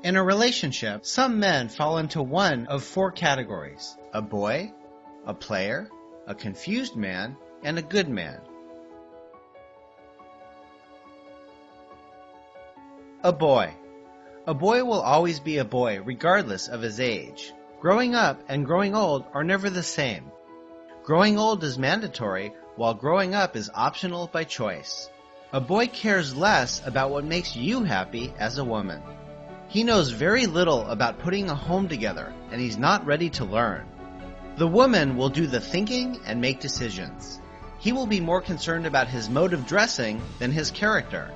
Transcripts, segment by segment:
In a relationship, some men fall into one of four categories: a boy, a player, a confused man, and a good man. A boy. A boy will always be a boy regardless of his age. Growing up and growing old are never the same. Growing old is mandatory, while growing up is optional by choice. A boy cares less about what makes you happy as a woman. He knows very little about putting a home together, and he's not ready to learn. The woman will do the thinking and make decisions. He will be more concerned about his mode of dressing than his character.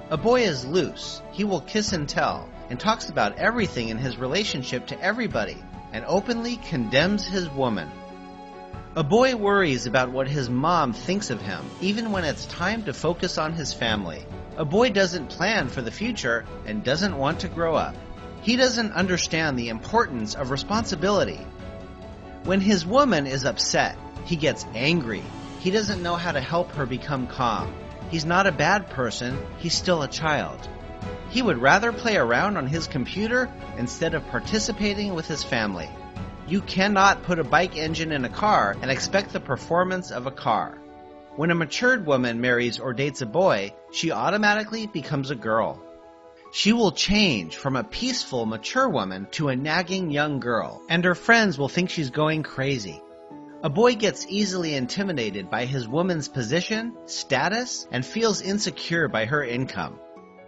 A boy is loose. He will kiss and tell, and talks about everything in his relationship to everybody, and openly condemns his woman. A boy worries about what his mom thinks of him, even when it's time to focus on his family. A boy doesn't plan for the future and doesn't want to grow up. He doesn't understand the importance of responsibility. When his woman is upset, he gets angry. He doesn't know how to help her become calm. He's not a bad person, he's still a child. He would rather play around on his computer instead of participating with his family. You cannot put a bike engine in a car and expect the performance of a car. When a matured woman marries or dates a boy, she automatically becomes a girl. She will change from a peaceful, mature woman to a nagging young girl, and her friends will think she's going crazy. A boy gets easily intimidated by his woman's position, status, and feels insecure by her income.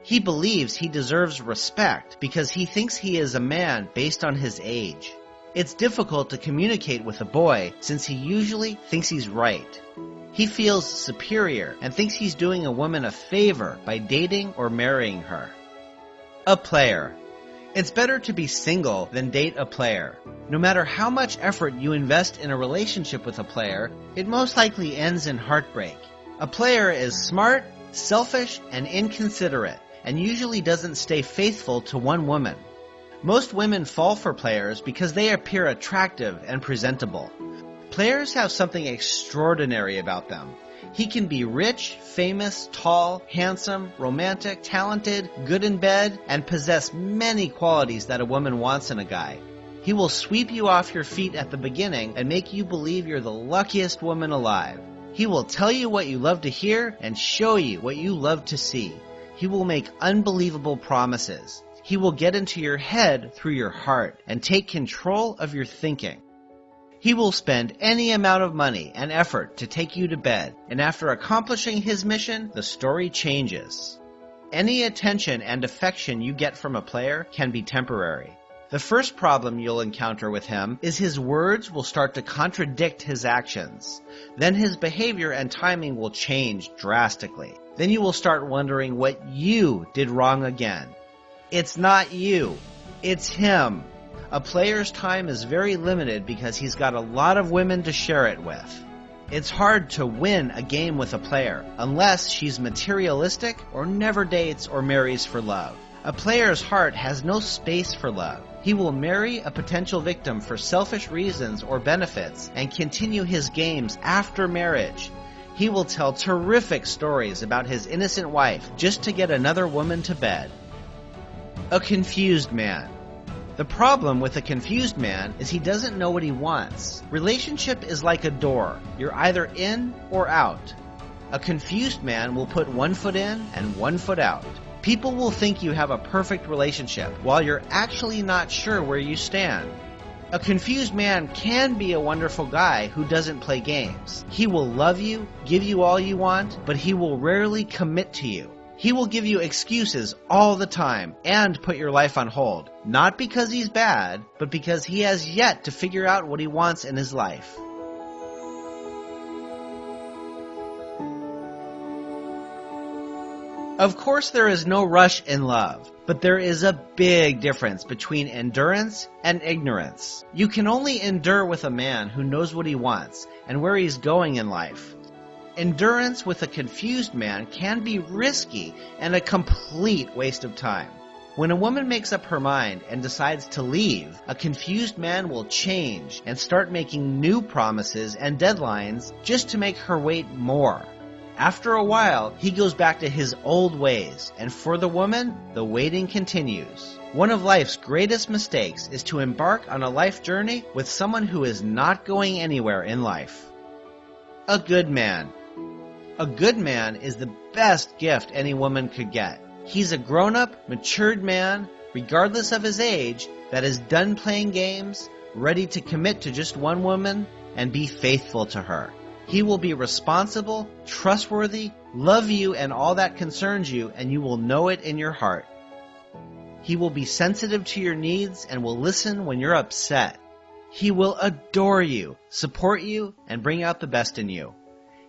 He believes he deserves respect because he thinks he is a man based on his age. It's difficult to communicate with a boy since he usually thinks he's right. He feels superior and thinks he's doing a woman a favor by dating or marrying her. A player. It's better to be single than date a player. No matter how much effort you invest in a relationship with a player, it most likely ends in heartbreak. A player is smart, selfish, and inconsiderate, and usually doesn't stay faithful to one woman. Most women fall for players because they appear attractive and presentable. Players have something extraordinary about them. He can be rich, famous, tall, handsome, romantic, talented, good in bed, and possess many qualities that a woman wants in a guy. He will sweep you off your feet at the beginning and make you believe you're the luckiest woman alive. He will tell you what you love to hear and show you what you love to see. He will make unbelievable promises. He will get into your head through your heart and take control of your thinking. He will spend any amount of money and effort to take you to bed, and after accomplishing his mission, the story changes. Any attention and affection you get from a player can be temporary. The first problem you'll encounter with him is his words will start to contradict his actions. Then his behavior and timing will change drastically. Then you will start wondering what you did wrong again. It's not you. It's him. A player's time is very limited because he's got a lot of women to share it with. It's hard to win a game with a player unless she's materialistic or never dates or marries for love. A player's heart has no space for love. He will marry a potential victim for selfish reasons or benefits and continue his games after marriage. He will tell terrific stories about his innocent wife just to get another woman to bed. A confused man. The problem with a confused man is he doesn't know what he wants. Relationship is like a door. You're either in or out. A confused man will put one foot in and one foot out. People will think you have a perfect relationship while you're actually not sure where you stand. A confused man can be a wonderful guy who doesn't play games. He will love you, give you all you want, but he will rarely commit to you. He will give you excuses all the time and put your life on hold, not because he's bad, but because he has yet to figure out what he wants in his life. Of course, there is no rush in love, but there is a big difference between endurance and ignorance. You can only endure with a man who knows what he wants and where he's going in life. Endurance with a confused man can be risky and a complete waste of time. When a woman makes up her mind and decides to leave, a confused man will change and start making new promises and deadlines just to make her wait more. After a while, he goes back to his old ways, and for the woman, the waiting continues. One of life's greatest mistakes is to embark on a life journey with someone who is not going anywhere in life. A good man. A good man is the best gift any woman could get. He's a grown-up, matured man, regardless of his age, that is done playing games, ready to commit to just one woman, and be faithful to her. He will be responsible, trustworthy, love you and all that concerns you, and you will know it in your heart. He will be sensitive to your needs and will listen when you're upset. He will adore you, support you, and bring out the best in you.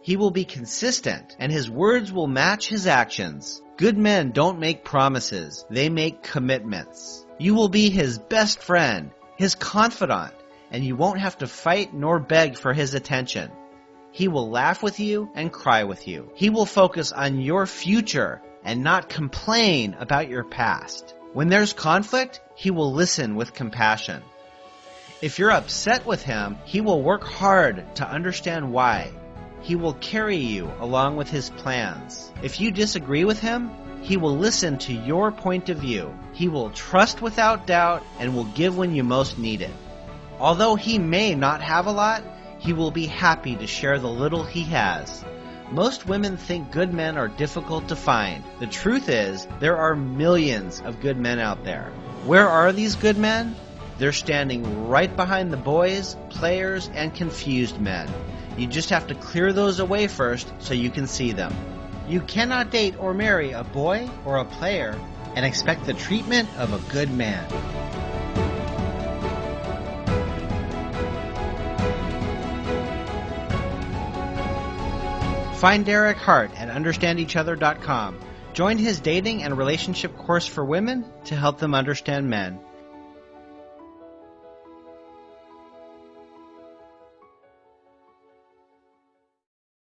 He will be consistent, and his words will match his actions. Good men don't make promises, they make commitments. You will be his best friend, his confidant, and you won't have to fight nor beg for his attention. He will laugh with you and cry with you. He will focus on your future and not complain about your past. When there's conflict, he will listen with compassion. If you're upset with him, he will work hard to understand why. He will carry you along with his plans. If you disagree with him, he will listen to your point of view. He will trust without doubt and will give when you most need it. Although he may not have a lot, he will be happy to share the little he has. Most women think good men are difficult to find. The truth is, there are millions of good men out there. Where are these good men? They're standing right behind the boys, players, and confused men. You just have to clear those away first so you can see them. You cannot date or marry a boy or a player and expect the treatment of a good man. Find Derek Hart at understandeachother.com. Join his dating and relationship course for women to help them understand men.